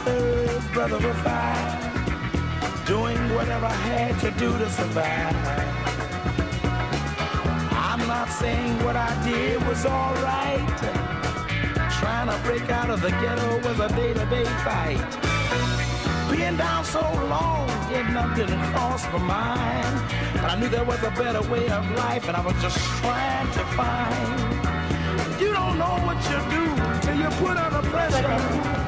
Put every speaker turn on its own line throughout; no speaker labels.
third brother of five, doing whatever I had to do to survive. I'm not saying what I did was all right. Trying to break out of the ghetto was a day-to-day fight. Being down so long, getting up didn't cross my mind. But I knew there was a better way of life, and I was just trying to find. You don't know what you do till you put under pressure.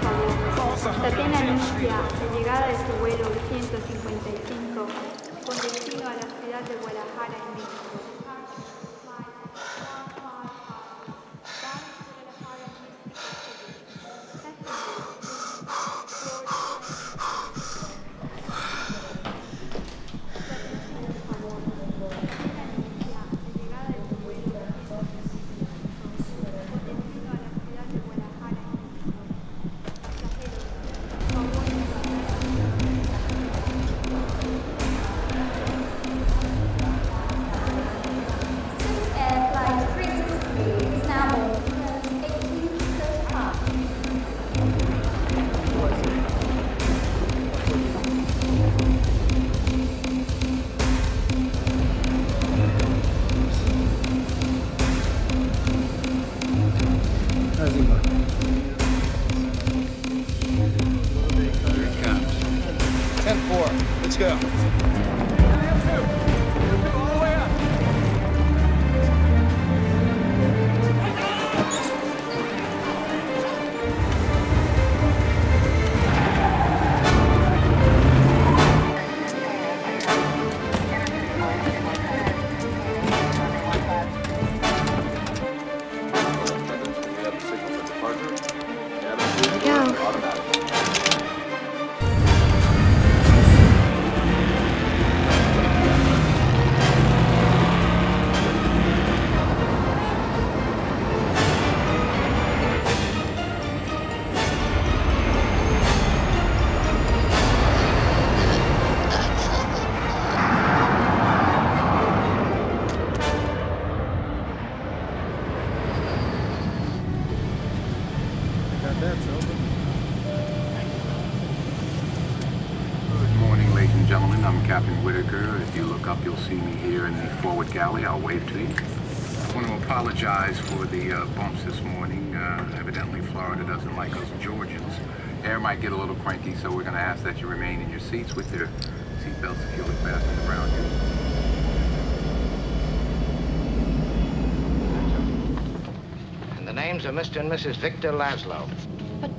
Tatena anuncia la llegada de su vuelo 155 con destino a la ciudad de Guadalajara en México.
I'll wave to you. I want to apologize for the bumps this morning. Evidently, Florida doesn't like us Georgians. Air might get a little cranky, so we're going to ask that you remain in your seats with your seatbelts securely fastened around you.
And the names are Mr. and Mrs. Victor Laszlo.
But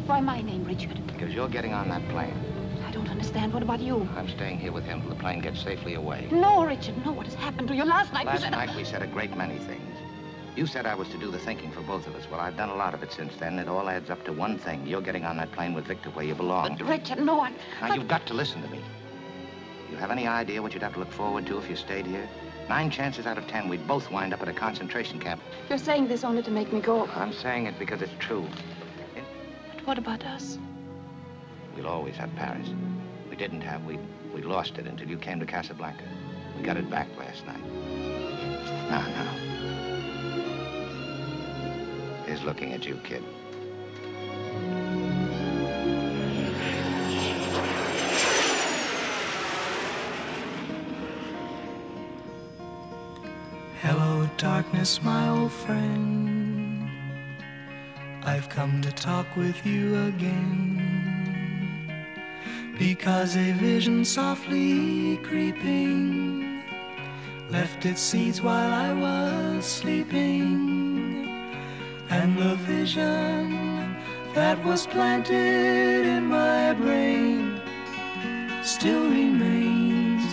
why my name, Richard?
Because you're getting on that plane.
I don't understand. What about you?
I'm staying here with him till the plane gets safely away.
No, Richard, no. What has happened to you? Last night
Last night we said a great many things. You said I was to do the thinking for both of us. Well, I've done a lot of it since then. It all adds up to one thing. You're getting on that plane with Victor where you belong.
But, Richard, no,
Now, you've got to listen to me. You have any idea what you'd have to look forward to if you stayed here? 9 chances out of 10, we'd both wind up at a concentration camp.
You're saying this only to make me go.
I'm saying it because it's true.
But what about us?
We'll always have Paris. We didn't have. We lost it until you came to Casablanca. We got it back last night. Now. Here's looking at you, kid.
Hello, darkness, my old friend. I've come to talk with you again. Because a vision softly creeping left its seeds while I was sleeping. And the vision that was planted in my brain still remains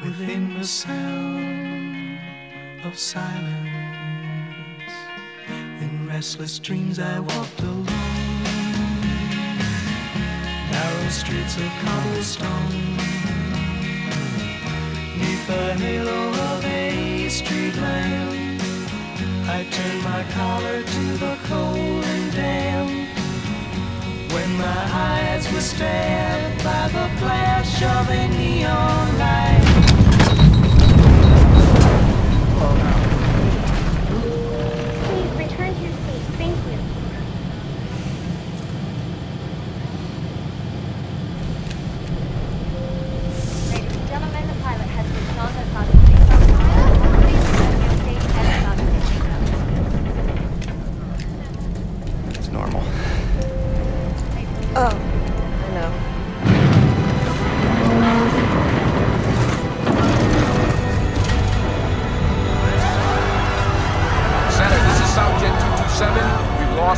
within the sound of silence. In restless dreams I walked alone, narrow streets of cobblestone, neath the halo of a street lamp. I turned my collar to the cold and damp, when my eyes were stabbed by the flash of a neon light.
Please return to your seat. Thank you.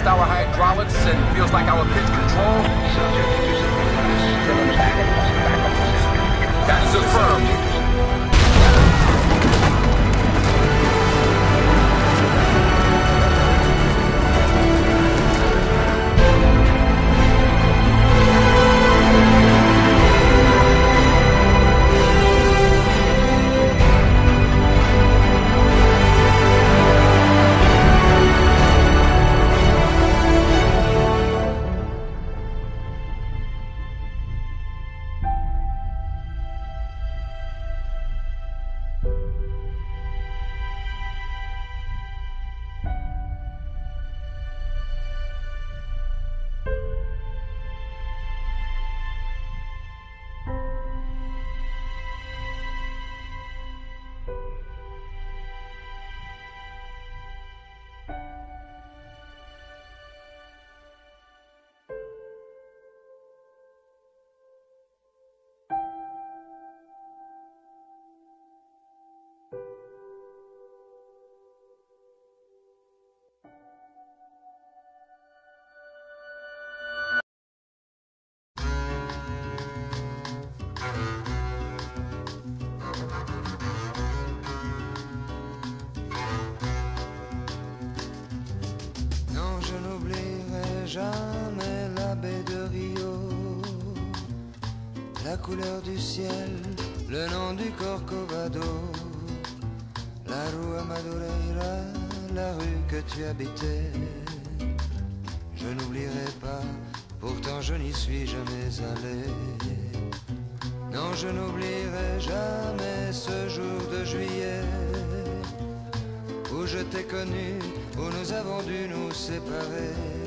lost our hydraulics and feels like our pitch control.
Subject to use of device.
That is affirmed.
Jamais la baie de Rio, la couleur du ciel, le nom du Corcovado, la rue Madureira, la rue que tu habitais. Je n'oublierai pas, pourtant je n'y suis jamais allé. Non, je n'oublierai jamais ce jour de juillet où je t'ai connu, où nous avons dû nous séparer.